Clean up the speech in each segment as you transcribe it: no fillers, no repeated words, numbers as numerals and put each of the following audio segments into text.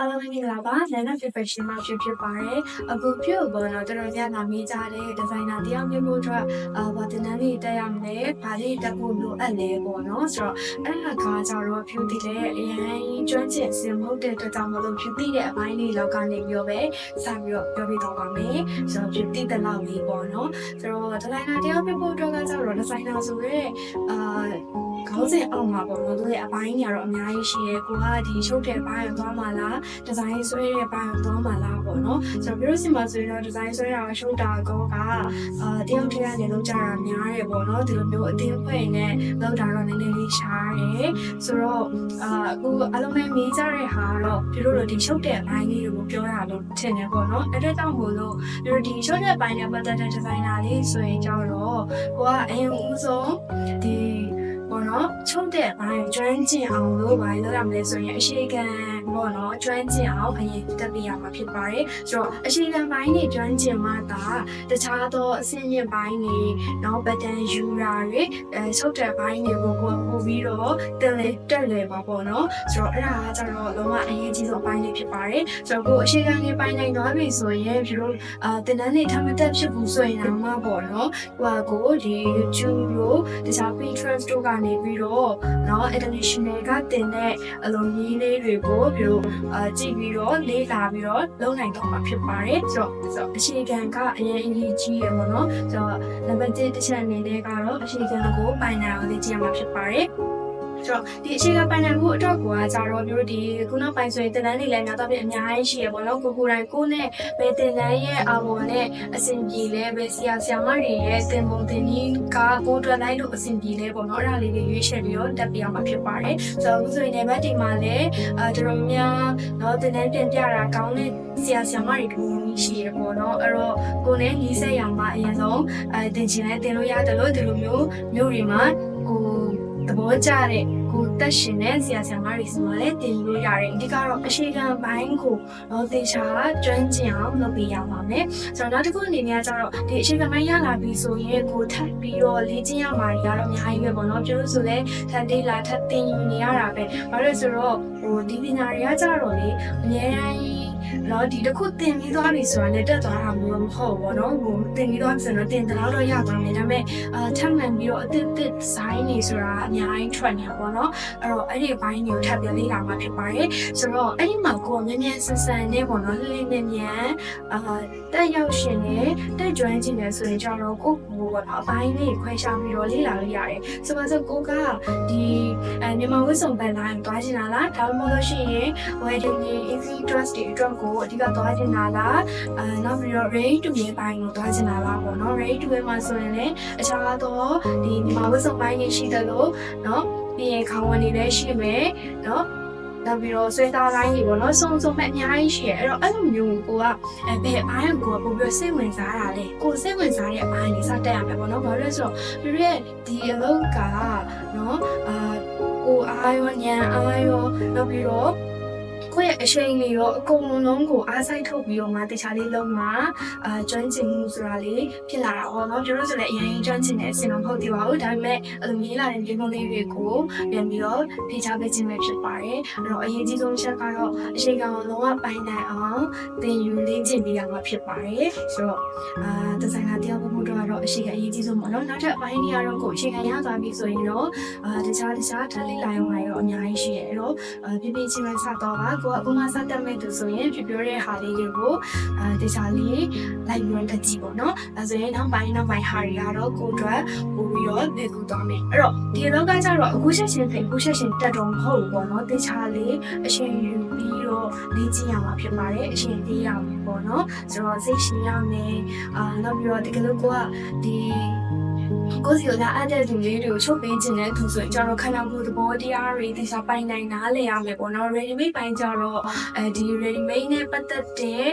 အားလုံးမင်္ဂလာပါလန်နာ professional မှာဖြစ်ပါတယ်အခုပြုတ်ပေါ်တော့တော်တော်များများမေးကြတဲ့ဒီဇိုင်နာတရားမျိုးဖို့အတွက်ဘာတင်တန်းလေးတက်ရမလဲဘာလေးတက်ဖို့လိုအပ်လဲပေါ့နော်ဆိုတော့အဲ့ဒါကကြတော့ဖြူတည်တဲ့အရင်ကျွမ်းကျင်စင်မဟုတ်တဲ့အတွက်ကြောင့်မလို့ဖြူတည်တဲ့အပိုင်းလေးလောက်ကနေပြောပဲစပြီးတော့ပြောပြတော့ပါမယ်ဆိုတော့ဖြူတည်တဲ့လောက်လေးပေါ့နော်ဆိုတော့ဒီဇိုင်နာတရားမျိုးဖို့အတွက်ကကြတော့ဒီဇိုင်နာဆိုရဲခေါင်းစဉ်အောင်မှာပေါ့နော်သူရဲ့အပိုင်းတွေကတော့အများကြီးရှိရဲကိုကဒီရှုပ်တဲ့ဘိုင်းကိုသွားမှလားဒီဇိုင်းဆွဲတဲ့ဘိုင်းကိုသွားမှလားပေါ့နော်ဆိုတော့ပြောလို့ရှိမှဆိုရင်တော့ဒီဇိုင်းဆွဲတာကရှုပ်တာကောကတယောက်တည်းကနေလောက်ကြတာများတယ်ပေါ့နော်ဒီလိုမျိုးအတင်းဖွဲ့နဲ့လောက်တာတော့နည်းနည်းလေးရှားတယ်ဆိုတော့အခုအလုံးနဲ့မေးကြတဲ့ဟာတော့ဒီလိုလိုဒီရှုပ်တဲ့အပိုင်းလေးတွေကိုပြောရလို့ထင်တယ်ပေါ့နော်အဲ့ဒါကြောင့်မို့လို့ဒီရှုပ်တဲ့ဘိုင်းနဲ့ပတ်သက်တဲ့ဒီဇိုင်နာလေးဆိုရင်ကြတော့ကိုကအရင်ဦးဆုံးဒီပေါ့နော်ချုပ်တဲ့ဘိုင်းကျွမ်းကျင်အောင်လို့ဘာလို့ရမလဲဆိုရင်အရှိခံပေါ့နော်ကျွမ်းကျင်အောင်အရင်တက်ပြရမှာဖြစ်ပါတယ်ဆိုတော့အရှိခံဘိုင်းတွေကျွမ်းကျင်မှသာတခြားသောအဆင့်မြင့်ဘိုင်းတွေနောက်ဘတန်ယူရာတွေချုပ်တဲ့ဘိုင်းတွေကိုပို့ပြီးတော့တက်လေပါပေါ့နော်ဆိုတော့အဲ့ဒါကကျတော့လုံးဝအရေးကြီးဆုံးဘိုင်းတွေဖြစ်ပါတယ်ဆိုတော့ကိုအရှိခံတွေပိုင်းနိုင်သွားပြီဆိုရင်ဒီလိုတင်တန်းတွေထပ်မတက်ဖြစ်ဘူးဆိုရင်တော့မှပေါ့နော်ကိုဒီ YouTube လို့တခြား Pinterest တို့ကနေပြီးတော့နော် international ကတင်တဲ့အလုံးကြီးလေးတွေကိုပြီးတော့ကြည့်ပြီးတော့လေ့လာပြီးတော့လုပ်နိုင်တော့မှာဖြစ်ပါတယ်ဆိုတော့အခြေခံကအရင်အရေးကြီးရပါတော့ဆိုတော့နံပါတ်1တစ်ချက်အနေနဲ့ကတော့အခြေခံကိုပိုင်နိုင်အောင်လေ့ကျင့်ရမှာဖြစ်ပါတယ်ဆိုတော့ဒီအခြေခံပိုင်နိုင်မှုအတွက်ကိုကြတော့မျိုးဒီခုနောက်ပိုင်းဆိုရင်တင်တန်းတွေလည်းများတော့ပြအများကြီးရှိရပေါ့နော်ကိုယ်တိုင်းကိုနဲ့ဘယ်တင်တန်းရဲ့အာဘော်နဲ့အဆင်ပြေလဲဘယ်ဆရာမတွေရဲ့တင်ပုံတင်ကြီးကကိုတွက်လိုက်လို့အဆင်ပြေလဲပေါ့နော်အဲ့ဒါလေးတွေရွေးချယ်ပြီးတော့တက်ပြရမှာဖြစ်ပါတယ်ဆိုတော့အခုဆိုရင်ဒီမှာလည်းတော်တော်များနော်တင်တန်းတင်ပြတာကောင်းတဲ့ဆရာမတွေတူရှိရပေါ့နော်အဲ့တော့ကိုနဲ့ညီဆက်ရမှာအရင်ဆုံးတင်ချင်လဲတင်လို့ရတယ်လို့ဒီလိုမျိုးတွေမှာကိုသဘောကျတဲ့ကိုတက်ရှင်တဲ့ဆရာမတွေစီမှာလည်းတင်လို့ရတယ်အဓိကတော့အရှိခံဘိုင်းကိုတော့တေချာကျွမ်းကျင်အောင်လုပ်ပေးရပါမယ်ဆိုတော့နောက်တစ်ခုအနေနဲ့ကျတော့ဒီအရှိခံဘိုင်းရလာပြီဆိုရင်ကိုထပ်ပြီးတော့လေ့ကျင့်ရမှာတွေကတော့အများကြီးပဲပေါ့နော်ပြောလို့ဆိုလဲထပ်သေးလာထပ်သင်ယူနေရတာပဲဘာလို့လဲဆိုတော့ဒီပညာတွေကကျတော့လေအများကြီးနော်ဒီတစ်ခုတင်ပြီးသွားပြီဆိုတာနဲ့တက်သွားတာမျိုးမဟုတ်ဘောနော်ဟိုတင်ပြီးသွားပြီဆိုတော့တင်တယ်တော့ရသွားမယ်ဒါပေမဲ့ထပ်မှန်ပြီးတော့အသစ်ဇိုင်းနေဆိုတာအများကြီးထွက်နေတာပေါ့နော်အဲ့တော့အဲ့ဒီဘိုင်းကိုထပ်ပြီးလေ့လာမှဖြစ်ပါတယ်ဆိုတော့အဲ့ဒီမှာကိုမြန်မြန်ဆန်ဆန်နဲ့ပေါ့နော်လေးမြန်မြန်တက်ရောက်ရှင်နဲ့တက်ကျွမ်းကျင်နေဆိုရင်ကျတော့ကိုပေါ့နော်အပိုင်းလေးခွဲခြားပြီးတော့လေ့လာလို့ရတယ်ဆိုပါစို့ကိုကဒီမြန်မာဝတ်စုံပန်တိုင်းတွားချင်တာလားဒါမှမဟုတ်လို့ရှိရင် wedding easy dress တွေအတွက်ကိုအဓိကတွားချင်တာလားနောက်ပြီးတော့ ready to wear ဘိုင်းကိုတွားချင်တာလားပေါ့နော် ready to wear မှာဆိုရင်လည်းအခြားသောဒီမြန်မာဝတ်စုံပိုင်းတွေရှိတယ်လို့နော်ပြီးရင်ခေါင်းဝင်တွေလည်းရှိမယ်နော်နောက်ပြီးတော့ဆွဲသားလိုင်းတွေပေါ့နော်စုံမဲ့အများကြီးရှိရဲအဲ့တော့အဲ့လိုမျိုးကိုကဘယ်အိုင်းကိုပို့ပြီးစိတ်ဝင်စားတာလဲကိုစိတ်ဝင်စားတဲ့အပိုင်းလေးစတက်ရမယ်ပေါ့နော်ဘာလို့လဲဆိုတော့ပြည့်ဒီအလုပ်ကနော်ကိုအားရောညံအားရောနောက်ပြီးတော့ကိုယ့်ရဲ့အချိန်လေးရောအကုန်လုံးကိုအားစိုက်ထုတ်ပြီးတော့မှတခြားလေးလုံးမှာကျွမ်းကျင်မှုဆိုတာလေးဖြစ်လာတာပေါ့နော်ပြောလို့ဆိုလည်းအရင်ကျွမ်းကျင်တဲ့အစီအမံမဟုတ်သေးပါဘူးဒါပေမဲ့အဲ့လိုရေးလာတဲ့ဒီပုံလေးတွေကိုပြန်ပြီးတော့ဖြေချပေးခြင်းပဲဖြစ်ပါတယ်အဲ့တော့အရေးကြီးဆုံးချက်ကတော့အချိန်ကောင်လုံးဝပိုင်နိုင်အောင်သင်ယူလေ့ကျင့်ပေးရမှာဖြစ်ပါတယ်ဆိုတော့ဒီဇိုင်နာတရားဖို့တော့အချိန်ကအရေးကြီးဆုံးပေါ့နော်နောက်ထပ်အပိုင်းတွေကတော့ကိုအချိန်ကရသွားပြီဆိုရင်တော့တခြားထပ်လေးလာရုံတွေတော့အများကြီးရှိရဲအဲ့တော့ပြပြချင်းပဲစတော့ပါကိုကစတက်မဲ့သူဆိုရင်ပြောတဲ့ဟာလေးတွေကိုတခြားလေးလိုက်ပြီးတက်ကြည့်ပေါ့နော်အဲဆိုရင်နောက်ပိုင်းဟာတွေကတော့ကိုအတွက်ပို့ပြီးတော့လေ့ကူသွားမယ်အဲ့တော့ဒီလောကကျတော့အခုချက်ချင်းတက်တော့မဟုတ်ဘူးပေါ့နော်တခြားလေးအချိန်ယူပြီးတော့လေ့ကျင့်ရမှာဖြစ်ပါတယ်အချိန်သေးရမယ်ပေါ့နော်ဆိုတော့စိတ်ရှင်ရမယ်နောက်ပြီးတော့တကယ်လို့ကိုကဒီကိုစီကအဲ့တဲ့သူလေးတွေကိုချုပ်ပေးခြင်းနဲ့သူဆိုရင်ကျွန်တော်ခန္ဓာကိုယ်သဘောတရားတွေတခြားပိုင်နိုင်နားလည်ရမယ်ပေါ့နော် ready made ပိုင်းကြတော့ဒီ ready made နဲ့ပတ်သက်တဲ့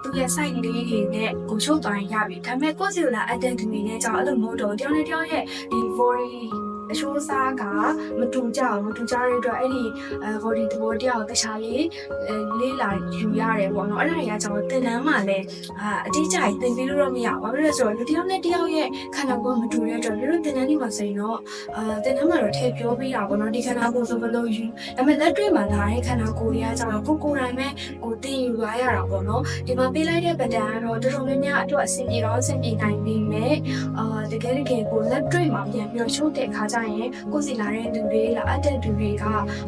သူရဲ့ site လေးတွေနဲ့ကိုချုပ်သွားရင်ရပြီဒါပေမဲ့ကိုစီကအဲ့တဲ့သူတွေနဲ့ကြောင့်အဲ့လိုမဟုတ်တော့တယောက်နဲ့တယောက်ရဲ့ဒီ body အချိုးအစားကမတူကြတဲ့အတွက်အဲ့ဒီbody သဘောတရားကိုတခြားလေးလေးလာယူရတယ်ပေါ့နော်အဲ့ဒါတွေကကျွန်တော်သင်တန်းမှာလည်းအတိအကျသင်ပြီးလို့မရဘူးဘာဖြစ်လဲဆိုတော့လူတစ်ယောက်နဲ့တစ်ယောက်ရဲ့ခန္ဓာကိုယ်မတူတဲ့အတွက်တို့သင်တန်းဒီမှာဆိုရင်တော့သင်တန်းမှာတော့ထည့်ပြောပေးတာပေါ့နော်ဒီခန္ဓာကိုယ်ဆိုဘယ်လိုယူဒါပေမဲ့လက်တွေ့မှာလာတဲ့ခန္ဓာကိုယ်တွေကကျတော့ကိုယ်တိုင်ပဲကိုသင်ယူရရတာပေါ့နော်ဒီမှာပေးလိုက်တဲ့ပဒံကတော့တော်တော်များများအတွက်အဆင်ပြေတော့အဆင်ပြေနိုင်ပြီမဲ့တကယ်ကိုလက်တွေ့မှာပြန်ပြီးတော့ချိုးတဲ့ခါကျရင်ကိုယ်စီလာတဲ့သူတွေလာအပ်တဲ့သူတွေက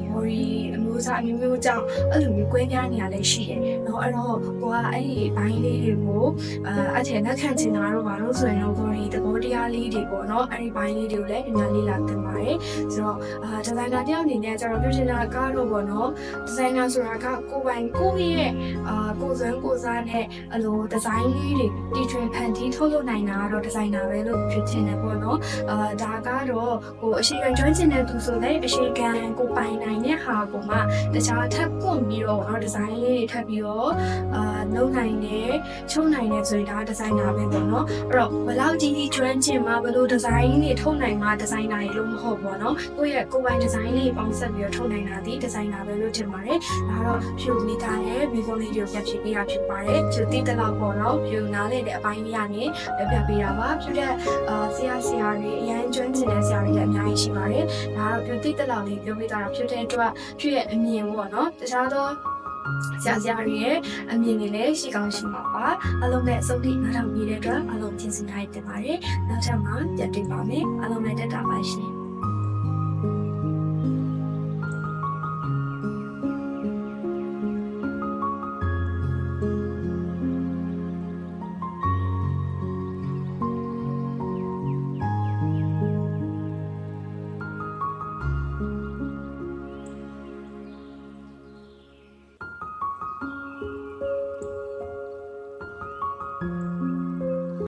မော်ရီအမျိုးအစားအမျိုးကြောင့်အဲ့လိုမျိုးကွဲပြားနေရလဲရှိတယ်။နော်အဲ့တော့ကိုကအဲ့ဒီဘိုင်းလေးတွေကိုအထက်လက်ခံချင်တာတော့ဘာလို့ဆိုရင်တော့ဘော်ရီသဘောတရားလေးတွေပေါ့နော်အဲ့ဒီဘိုင်းလေးတွေကိုလည်းအများလေးလာတင်ပါတယ်။ဆိုတော့ဒီဇိုင်နာတယောက်အနေနဲ့ကျတော့ပြောချင်တာကတော့ပေါ့နော်ဒီဇိုင်နာဆိုတာကကိုယ်ပိုင်ကိုယ့်ရဲ့ကိုယ်စွမ်းကိုယ်စားနဲ့အဲ့လိုဒီဇိုင်းလေးတွေတီထွင်ဖန်တီးထုတ်လုပ်နိုင်တာကတော့ဒီဇိုင်နာပဲလို့ဖြစ်ချင်တယ်ပေါ့နော်ဒါကတော့ကိုအရှိန်ကျွမ်းကျင်တဲ့သူဆိုလည်းအရှိန်ကန်ကိုပိုင်နိုင်တဲ့ဟာကိုမှတခြားထပ်ပွင့်ပြီးတော့ဒီဇိုင်းလေးတွေထပ်ပြီးတော့လုပ်နိုင်တယ်ချုပ်နိုင်တယ်ဆိုရင်ဒါဒီဇိုင်နာပဲပေါ့နော်အဲ့တော့ဘယ်လောက်ကြီးကျွမ်းကျင်မှဘယ်လိုဒီဇိုင်းတွေထုတ်နိုင်မှဒီဇိုင်နာတွေလို့မဟုတ်ပေါ့နော်ကိုယ့်ရဲ့ကိုယ်ပိုင်ဒီဇိုင်းလေးပေါင်းစပ်ပြီးတော့ထုတ်နိုင်တာဒီဒီဇိုင်နာပဲလို့ထင်ပါတယ်ဒါတော့ဖြူမိတာရဲ့ဗီဒီယိုလေးတွေကိုပြပြပေးတာဖြစ်ပါတယ်ဖြူတိတလောက်ပေါ့နော်ဖြူနားလေတဲ့အပိုင်းလေးကနေပြပေးတာပါဖြူတဲ့ဆရာတွေအရင်ကျွမ်းကျင်တဲ့ဆရာတွေလည်းအများကြီးရှိပါတယ်ဒါတော့ဖြူတိတလောက်လေးပြောပေးတာဖြူတဲ့အတွက်ဖြူရဲ့အမြင်ပေါ့နော်တခြားသောဆရာတွေရဲ့အမြင်တွေလည်းရှိကောင်းရှိမှာပါအလုံးနဲ့အစုံထိနားထောင်နေတဲ့အတွက်အလုံးကျေးဇူးတင်ပါတယ်နောက်ထပ်မှပြန်တွေ့ပါမယ်အလုံးနဲ့တက်တာပါရှင်